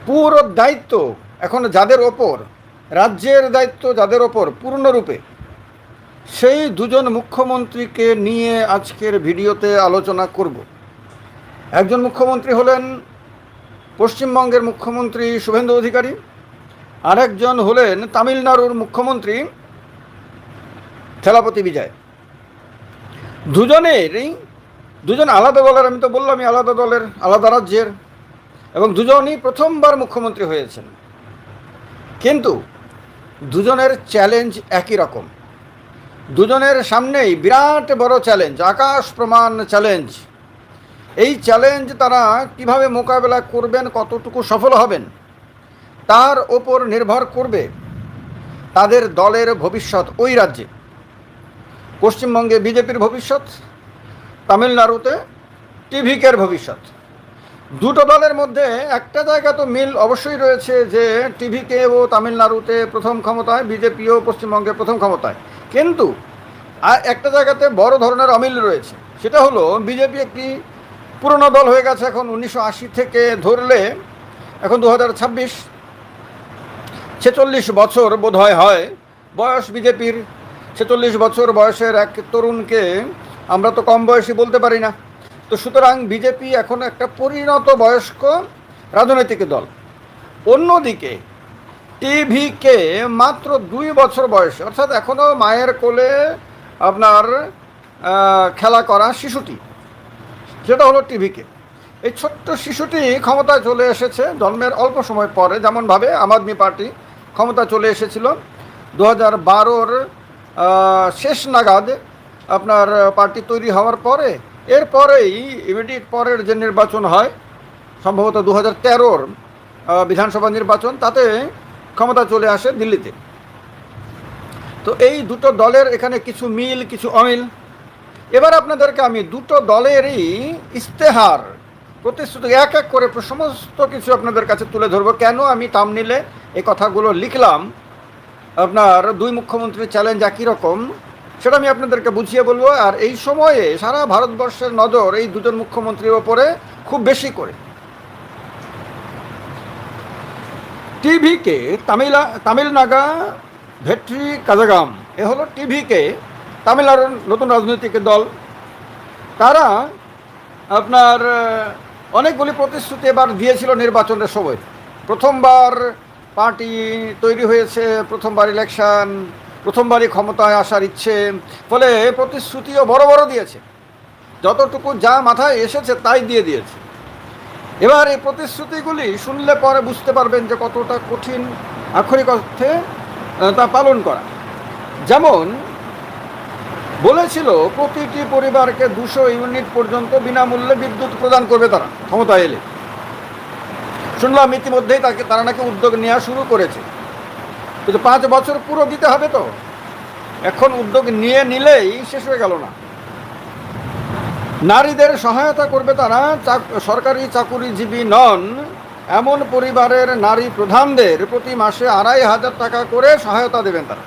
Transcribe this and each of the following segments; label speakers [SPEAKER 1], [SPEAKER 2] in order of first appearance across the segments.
[SPEAKER 1] পুরো দায়িত্ব এখন যাদের ওপর, রাজ্যের দায়িত্ব যাদের ওপর পূর্ণরূপে, সেই দুজন মুখ্যমন্ত্রীকে নিয়ে আজকের ভিডিওতে আলোচনা করব। একজন মুখ্যমন্ত্রী হলেন পশ্চিমবঙ্গের মুখ্যমন্ত্রী শুভেন্দু অধিকারী, আরেকজন হলেন তামিলনাড়ুর মুখ্যমন্ত্রী থেলাপতি বিজয়। দুজন আলাদা দলের, আমি তো বললামই আলাদা দলের, আলাদা রাজ্যের, এবং দুজনই প্রথমবার মুখ্যমন্ত্রী হয়েছেন। কিন্তু দুজনের চ্যালেঞ্জ একই রকম। দুজনের সামনেই বিরাট বড় চ্যালেঞ্জ, আকাশ প্রমাণ চ্যালেঞ্জ। এই চ্যালেঞ্জ তারা কিভাবে মোকাবেলা করবেন, কতটুকু সফল হবেন, তার ওপর নির্ভর করবে তাদের দলের ভবিষ্যৎ ওই রাজ্যে। পশ্চিমবঙ্গে বিজেপির ভবিষ্যৎ, তামিলনাড়ুতে টিভিকের ভবিষ্যৎ। দুটো দলের মধ্যে একটা জায়গা তো মিল অবশ্যই রয়েছে, যে টিভিকে ও তামিলনাড়ুতে প্রথম ক্ষমতায়, বিজেপিও পশ্চিমবঙ্গে প্রথম ক্ষমতায়। কিন্তু একটা জায়গাতে বড় ধরনের অমিল রয়েছে, সেটা হলো বিজেপি একটি পুরনো দল হয়ে গেছে এখন। 1980 থেকে ধরলে এখন 2026, 46 বছর বোধ হয় বয়স বিজেপির। 46 বছর বয়সের এক তরুণকে আমরা তো কম বয়সী বলতে পারি না। তো সুতরাং বিজেপি এখন একটা পরিণত বয়স্ক রাজনৈতিক দল। অন্যদিকে টিভিকে মাত্র 2 বছর বয়সে, অর্থাৎ এখনও মায়ের কোলে আপনার খেলা করা শিশুটি, সেটা হলো টিভিকে। এই ছোট্ট শিশুটি ক্ষমতায় চলে এসেছে জন্মের অল্প সময় পরে, যেমনভাবে আম আদমি পার্টি ক্ষমতা চলে এসেছিল 2012-র শেষ নাগাদ, আপনার পার্টি তৈরি হওয়ার পরে। এরপরেই ইমিডিয়েট পরের যে নির্বাচন হয়, সম্ভবত 2013-র বিধানসভা নির্বাচন, তাতে ক্ষমতা চলে আসে দিল্লিতে। তো এই দুটো দলের এখানে কিছু মিল, কিছু অমিল। এবার আপনাদেরকে আমি দুটো দলেরই ইস্তেহার, প্রতিশ্রুতি এক এক করে সমস্ত কিছু আপনাদের কাছে তুলে ধরবো। কেন আমি থাম্বনেইলে এই কথাগুলো লিখলাম, আপনার দুই মুখ্যমন্ত্রীর চ্যালেঞ্জ একই রকম, সেটা আমি আপনাদেরকে বুঝিয়ে বলবো। আর এই সময়ে সারা ভারতবর্ষের নজর এই দুজন মুখ্যমন্ত্রীর ওপরে খুব বেশি করে। টিভিকে, তামিলনাগা ভেট্রি কাজাগাম, এ হলো টিভিকে, তামিলনাড়ুর নতুন রাজনৈতিক দল। তারা আপনার অনেকগুলি প্রতিশ্রুতি এবার দিয়েছিল নির্বাচনের সময়। প্রথমবার পার্টি তৈরি হয়েছে, প্রথমবার ইলেকশন, প্রথমবারই ক্ষমতায় আসার ইচ্ছে, ফলে প্রতিশ্রুতিও বড় বড় দিয়েছে। যতটুকু যা মাথায় এসেছে তাই দিয়ে দিয়েছে। এবার এই প্রতিশ্রুতিগুলি শুনলে পরে বুঝতে পারবেন যে কতটা কঠিন আক্ষরিক অর্থে তা পালন করা। যেমন বলেছিল প্রতিটি পরিবারকে 200 ইউনিট পর্যন্ত বিনামূল্যে বিদ্যুৎ প্রদান করবে তারা ক্ষমতায় এলে। শুনলাম ইতিমধ্যেই তারা নাকি উদ্যোগ নেওয়া শুরু করেছে, কিন্তু 5 বছর পুরো দিতে হবে। তো এখন উদ্যোগ নিলেই শেষ হয়ে গেল না। নারীদের সহায়তা করবে তারা, সরকারি চাকুরিজীবী নন এমন পরিবারের নারী প্রধানদের প্রতি মাসে 2,500 টাকা করে সহায়তা দেবেন তারা।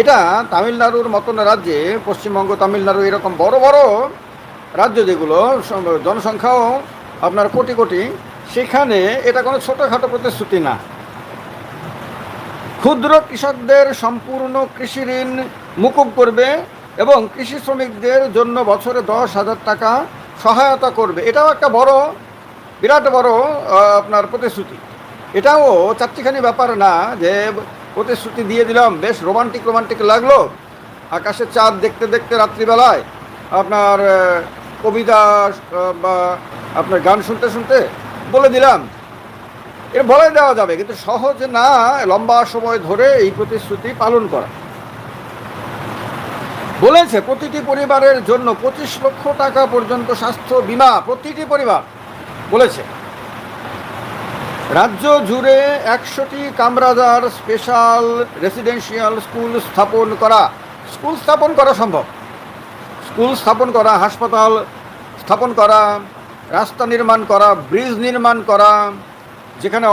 [SPEAKER 1] এটা তামিলনাড়ুর মতন রাজ্যে, পশ্চিমবঙ্গ, তামিলনাড়ু, এরকম বড় বড় রাজ্য যেগুলো জনসংখ্যাও আপনার কোটি কোটি, সেখানে এটা কোনো ছোটোখাটো প্রতিশ্রুতি না। ক্ষুদ্র কৃষকদের সম্পূর্ণ কৃষি ঋণ মুকুব করবে এবং কৃষি শ্রমিকদের জন্য বছরে 10,000 টাকা সহায়তা করবে। এটাও একটা বড়, বিরাট বড় আপনার প্রতিশ্রুতি। এটাও চারটিখানি ব্যাপার না যে প্রতিশ্রুতি দিয়ে দিলাম, বেশ রোমান্টিক লাগলো, আকাশে চাঁদ দেখতে দেখতে রাত্রিবেলায় আপনার কবিতা বা আপনার গান শুনতে শুনতে বলে দিলাম, এটা বলে দেওয়া যাবে, কিন্তু সহজ না লম্বা সময় ধরে এই প্রতিশ্রুতি পালন করা। বলেছে প্রতিটি পরিবারের জন্য 25 লক্ষ টাকা পর্যন্ত স্বাস্থ্য বিমা, প্রতিটি পরিবার বলেছে। রাজ্য জুড়ে 100টি কামরাজার স্পেশাল রেসিডেন্সিয়াল স্কুল স্থাপন করা সম্ভব। স্কুল স্থাপন করা, হাসপাতাল স্থাপন করা, রাস্তা নির্মাণ করা, ব্রিজ নির্মাণ করা, যেখানে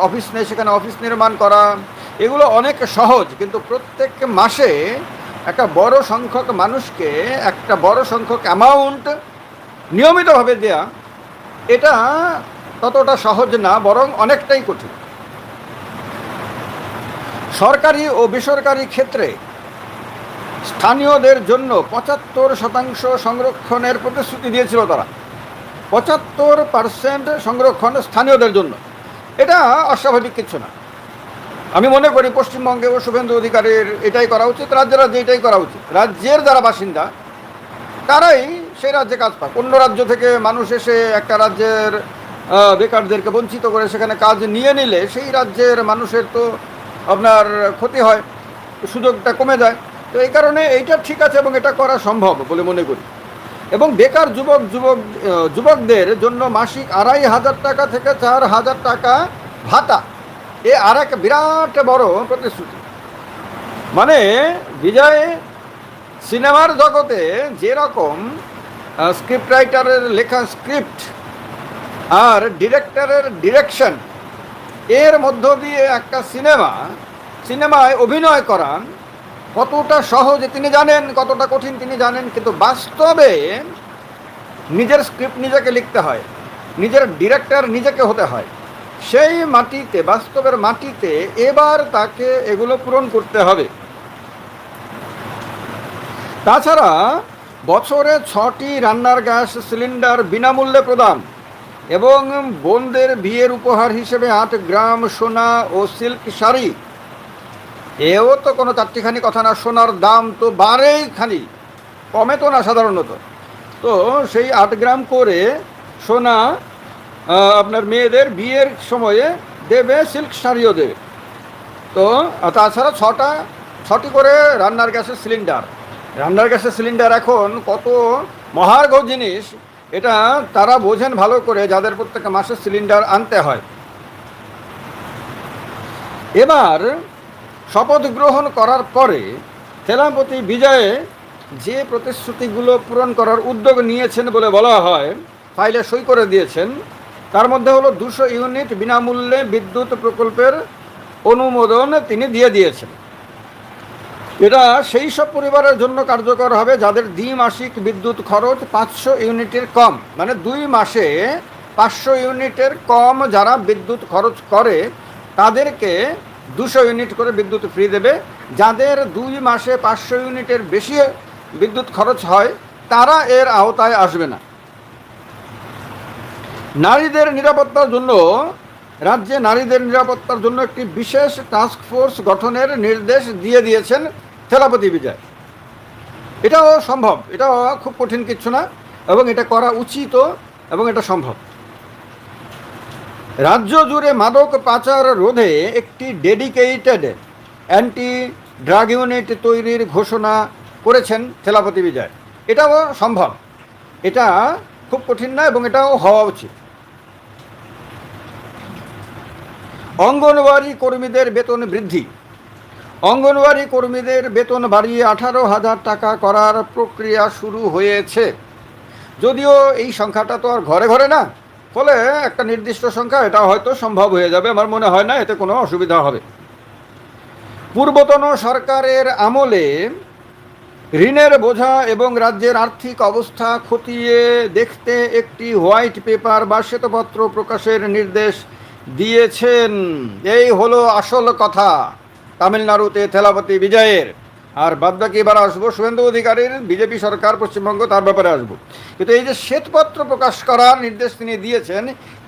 [SPEAKER 1] অফিস নেই সেখানে অফিস নির্মাণ করা, এগুলো অনেক সহজ। কিন্তু প্রত্যেক মাসে একটা বড় সংখ্যক মানুষকে একটা বড় সংখ্যক অ্যামাউন্ট নিয়মিতভাবে দেয়া, এটা ততটা সহজ না, বরং অনেকটাই কঠিন। সরকারি ও বেসরকারি ক্ষেত্রে স্থানীয়দের জন্য ৭৫% সংরক্ষণের প্রতিশ্রুতি দিয়েছিল তারা। ৭৫% সংরক্ষণ স্থানীয়দের জন্য, এটা অস্বাভাবিক কিছু না। আমি মনে করি পশ্চিমবঙ্গেও শুভেন্দু অধিকারীর এটাই করা উচিত, রাজ্যে রাজ্যে এটাই করা উচিত। রাজ্যের যারা বাসিন্দা তারাই সেই রাজ্যে কাজ পাক। অন্য রাজ্য থেকে মানুষ এসে একটা রাজ্যের বেকারদেরকে বঞ্চিত করে সেখানে কাজ নিয়ে নিলে সেই রাজ্যের মানুষের তো আপনার ক্ষতি হয়, সুযোগটা কমে যায়। তো এই কারণে এইটা ঠিক আছে এবং এটা করা সম্ভব বলে মনে করি। এবং বেকার যুবকদের জন্য মাসিক ২৫০০ টাকা থেকে ৪০০০ টাকা ভাতা, এ আর এক বিরাট বড় প্রতিশ্রুতি। মানে বিজয় সিনেমার জগতে যেরকম স্ক্রিপ্ট রাইটারের লেখা স্ক্রিপ্ট আর ডিরেক্টরের ডিরেকশন, এর মধ্য দিয়ে একটা সিনেমায় অভিনয় করা কতটা সহজ তিনি জানেন, কতটা কঠিন তিনি জানেন। কিন্তু বাস্তবে নিজের স্ক্রিপ্ট নিজেকে লিখতে হয়, নিজের ডিরেক্টর নিজেকে হতে হয়। সেই মাটিতে, বাস্তবের মাটিতে এবার তাকে এগুলো পূরণ করতে হবে। তাছাড়া বছরে ৬টি রান্নার গ্যাস সিলিন্ডার বিনামূল্যে প্রদান এবং বোনদের বিয়ের উপহার হিসেবে ৮ গ্রাম সোনা ও সিল্ক শাড়ি, এও তো কোনো চারটিখানি কথা না। সোনার দাম তো বাড়েই খালি, কমে তো না সাধারণত। তো সেই ৮ গ্রাম করে সোনা আপনার মেয়েদের বিয়ের সময়ে দেবে, সিল্ক শাড়িও দেবে। তো তাছাড়া ৬টি করে রান্নার গ্যাসের সিলিন্ডার এখন কত মহার্ঘ জিনিস, এটা তারা বোঝেন ভালো করে যাদের প্রত্যেক মাসে সিলিন্ডার আনতে হয়। এবার শপথ গ্রহণ করার পরে সেনাপতি বিজয়ে যে প্রতিশ্রুতিগুলো পূরণ করার উদ্যোগ নিয়েছেন বলে বলা হয়, ফাইলে সই করে দিয়েছেন, তার মধ্যে হলো ২০০ ইউনিট বিনামূল্যে বিদ্যুৎ প্রকল্পের অনুমোদন তিনি দিয়ে দিয়েছেন। এটা সেই সব পরিবারের জন্য কার্যকর হবে যাদের দ্বিমাসিক বিদ্যুৎ খরচ ৫০০ ইউনিটের কম। মানে ২ মাসে ৫০০ ইউনিটের কম যারা বিদ্যুৎ খরচ করে তাদেরকে ২০০ ইউনিট করে বিদ্যুৎ ফ্রি দেবে। যাদের ২ মাসে ৫০০ ইউনিটের বেশি বিদ্যুৎ খরচ হয় তারা এর আওতায় আসবে না। রাজ্যে নারীদের নিরাপত্তার জন্য একটি বিশেষ টাস্ক ফোর্স গঠনের নির্দেশ দিয়ে দিয়েছেন সেনাপতি বিজয়। এটাও সম্ভব, এটাও খুব কঠিন কিছু না, এবং এটা করা উচিত এবং এটা সম্ভব। রাজ্য জুড়ে মাদক পাচার রোধে একটি ডেডিকেটেড অ্যান্টি ড্রাগ ইউনিট তৈরির ঘোষণা করেছেন সেনাপতি বিজয়। এটাও সম্ভব, এটা খুব কঠিন না এবং এটাও হওয়া উচিত। অঙ্গনওয়াড়ি কর্মীদের বেতন বাড়িয়ে ১৮,০০০ টাকা করার প্রক্রিয়া শুরু হয়েছে। যদিও এই সংখ্যাটা তো আর ঘরে ঘরে না, ফলে একটা নির্দিষ্ট সংখ্যা, এটা হয়তো সম্ভব হয়ে যাবে। আমার মনে হয় না এতে কোনো অসুবিধা হবে। পূর্বতন সরকারের আমলে ঋণের বোঝা এবং রাজ্যের আর্থিক অবস্থা খতিয়ে দেখতে একটি হোয়াইট পেপার বা শ্বেতপত্র প্রকাশের নির্দেশ দিয়েছেন। এই হলো আসল কথা তামিলনাড়ুতে সেনাপতি বিজয়ের। আর বাদবাকি এবার আসবো শুভেন্দু অধিকারীর বিজেপি সরকার পশ্চিমবঙ্গ, তার ব্যাপারে আসবো। কিন্তু এই যে শ্বেতপত্র প্রকাশ করার নির্দেশ তিনি দিয়েছেন,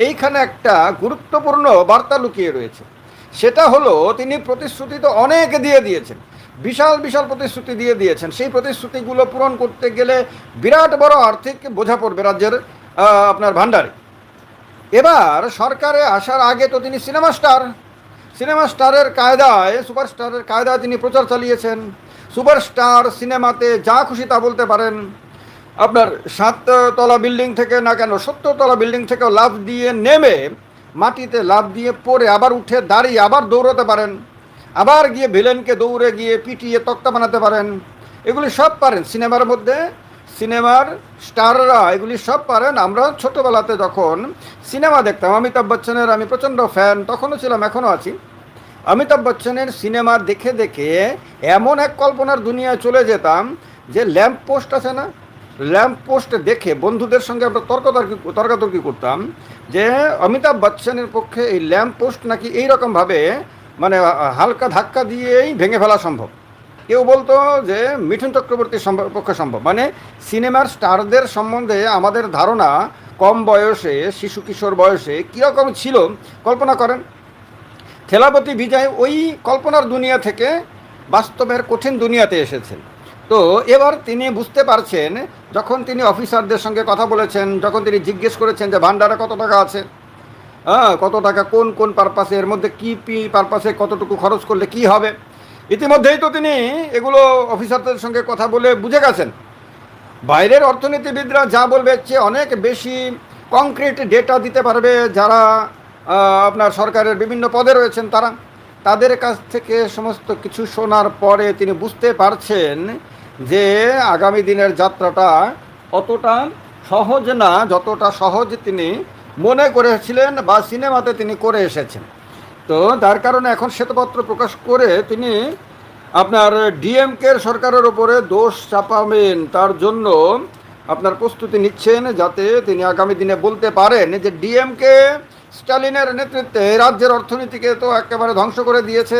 [SPEAKER 1] এইখানে একটা গুরুত্বপূর্ণ বার্তা লুকিয়ে রয়েছে। সেটা হলো তিনি প্রতিশ্রুতি তো অনেক দিয়ে দিয়েছেন, বিশাল বিশাল প্রতিশ্রুতি দিয়ে দিয়েছেন। সেই প্রতিশ্রুতিগুলো পূরণ করতে গেলে বিরাট বড় আর্থিক বোঝা পড়বে রাজ্যের আপনার ভাণ্ডারে। এবার সরকারে আসার আগে তো তিনি সুপারস্টারের কায়দায় তিনি প্রচার চালিয়েছেন। সুপারস্টার সিনেমাতে যা খুশি তা বলতে পারেন। আপনার ৭ তলা বিল্ডিং থেকে না কেন ৭০ তলা বিল্ডিং থেকেও লাফ দিয়ে নেমে মাটিতে লাফ দিয়ে পড়ে আবার উঠে দাঁড়িয়ে আবার দৌড়াতে পারেন, আবার গিয়ে ভিলেনকে দৌড়ে গিয়ে পিটিয়ে তক্তা বানাতে পারেন। এগুলি সব পারেন সিনেমার মধ্যে, সিনেমার স্টাররা এগুলি সব পারেন। আমরা ছোটোবেলাতে যখন সিনেমা দেখতাম, অমিতাভ বচ্চনের আমি প্রচণ্ড ফ্যান, তখনও ছিলাম, এখনও আছি। অমিতাভ বচ্চনের সিনেমা দেখে দেখে এমন এক কল্পনার দুনিয়ায় চলে যেতাম যে ল্যাম্প পোস্ট আছে না, ল্যাম্প পোস্ট দেখে বন্ধুদের সঙ্গে আমরা তর্কাতর্কি করতাম যে অমিতাভ বচ্চনের পক্ষে এই ল্যাম্প পোস্ট নাকি এইরকমভাবে মানে হালকা ধাক্কা দিয়েই ভেঙে ফেলা সম্ভব। কেউ বলতো যে মিঠুন চক্রবর্তীর পক্ষে সম্ভব। মানে সিনেমার স্টারদের সম্বন্ধে আমাদের ধারণা কম বয়সে, শিশু কিশোর বয়সে কীরকম ছিল কল্পনা করেন। থেলাপতি বিজয় ওই কল্পনার দুনিয়া থেকে বাস্তবের কঠিন দুনিয়াতে এসেছেন। তো এবার তিনি বুঝতে পারছেন, যখন তিনি অফিসারদের সঙ্গে কথা বলেছেন, যখন তিনি জিজ্ঞেস করেছেন যে ভান্ডারে কত টাকা আছে, কত টাকা কোন কোন পারপাসে, এর মধ্যে কী পারপাসে কতটুকু খরচ করলে কি হবে, ইতিমধ্যেই তো তিনি এগুলো অফিসারদের সঙ্গে কথা বলে বুঝে গেছেন। বাইরের অর্থনীতিবিদরা যা বলবে চেয়ে অনেক বেশি কংক্রিট ডেটা দিতে পারবে যারা আপনার সরকারের বিভিন্ন পদে রয়েছেন, তাদের কাছ থেকে সমস্ত কিছু শোনার পরে তিনি বুঝতে পারছেন যে আগামী দিনের যাত্রাটা অতটা সহজ না যতটা সহজ তিনি মনে করেছিলেন বা সিনেমাতে তিনি করে এসেছেন। তো যার কারণে এখন শ্বেতপত্র প্রকাশ করে তিনি আপনার ডিএমকের সরকারের ওপরে দোষ চাপাবেন, তার জন্য আপনার প্রস্তুতি নিচ্ছেন, যাতে তিনি আগামী দিনে বলতে পারেন যে ডিএমকে স্টালিনের নেতৃত্বে রাজ্যের অর্থনীতিকে তো একেবারে ধ্বংস করে দিয়েছে,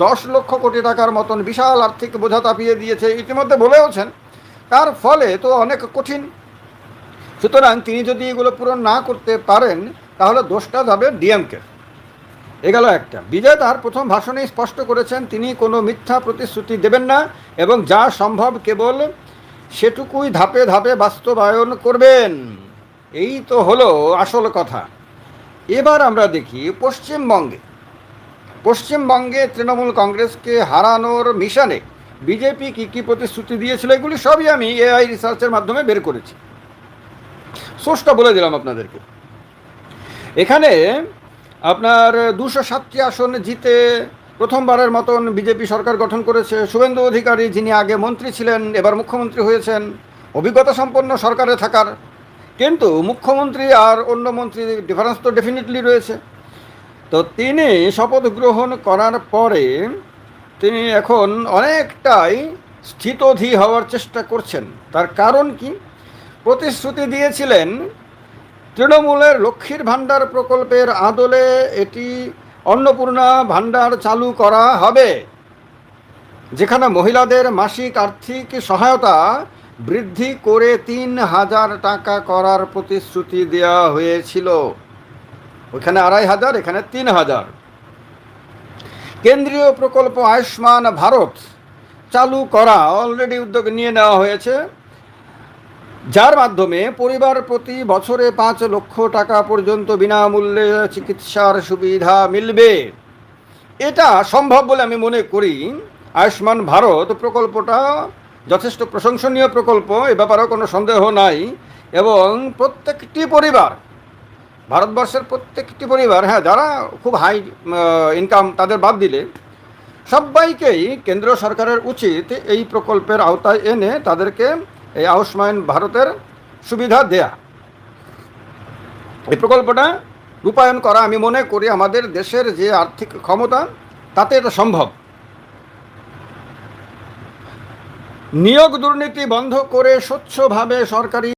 [SPEAKER 1] 10 লক্ষ কোটি টাকার মতন বিশাল আর্থিক বোঝা চাপিয়ে দিয়েছে, ইতিমধ্যে বলেওছেন। তার ফলে তো অনেক কঠিন। সুতরাং তিনি যদি এগুলো পূরণ না করতে পারেন তাহলে দোষটা যাবে ডিএমকে। এ গেল একটা। বিজয় তার প্রথম ভাষণেই স্পষ্ট করেছেন তিনি কোনো মিথ্যা প্রতিশ্রুতি দেবেন না এবং যা সম্ভব কেবল সেটুকুই ধাপে ধাপে বাস্তবায়ন করবেন। এই তো হলো আসল কথা। এবার আমরা দেখি পশ্চিমবঙ্গে তৃণমূল কংগ্রেসকে হারানোর মিশনে বিজেপি কী কী প্রতিশ্রুতি দিয়েছিল, এগুলি সবই আমি এআই রিসার্চের মাধ্যমে বের করেছি। সোর্সটা বলে দিলাম আপনাদেরকে। এখানে আপনার 207টি আসন জিতে প্রথমবারের মতন বিজেপি সরকার গঠন করেছে। শুভেন্দু অধিকারী, যিনি আগে মন্ত্রী ছিলেন, এবার মুখ্যমন্ত্রী হয়েছেন, অভিজ্ঞতা সম্পন্ন সরকারে থাকার। কিন্তু মুখ্যমন্ত্রী আর অন্য মন্ত্রী ডিফারেন্স তো ডেফিনেটলি রয়েছে। তো তিনি শপথ গ্রহণ করার পরে তিনি এখন অনেকটাই স্থিতধী হওয়ার চেষ্টা করছেন। তার কারণ কি? প্রতিশ্রুতি দিয়েছিলেন তৃণমূলের লক্ষ্মীর ভাণ্ডার প্রকল্পের আদলে এটি অন্নপূর্ণা ভাণ্ডার চালু করা হবে, যেখানে মহিলাদের মাসিক আর্থিক সহায়তা বৃদ্ধি করে 3,000 টাকা করার প্রতিশ্রুতি দেওয়া হয়েছিল। ওইখানে 2,500, এখানে 3,000। কেন্দ্রীয় প্রকল্প আয়ুষ্মান ভারত চালু করা অলরেডি উদ্যোগ নিয়ে নেওয়া হয়েছে, যার মাধ্যমে পরিবার প্রতি বছরে 5 লক্ষ টাকা পর্যন্ত বিনামূল্যে চিকিৎসার সুবিধা মিলবে। এটা সম্ভব বলে আমি মনে করি। আয়ুষ্মান ভারত প্রকল্পটা যথেষ্ট প্রশংসনীয় প্রকল্প, এ ব্যাপারেও কোনো সন্দেহ নাই। এবং প্রত্যেকটি পরিবার, ভারতবর্ষের প্রত্যেকটি পরিবার, যারা খুব হাই ইনকাম তাদের বাদ দিলে সবাইকেই কেন্দ্র সরকারের উচিত এই প্রকল্পের আওতায় এনে তাদেরকে এই আয়ুষ্মান ভারতের সুবিধা দেয়া। এই প্রকল্পটা রূপায়ণ করা আমি মনে করি আমাদের দেশের যে আর্থিক ক্ষমতা তাতে এটা সম্ভব। নিয়োগ দুর্নীতি বন্ধ করে স্বচ্ছভাবে সরকারি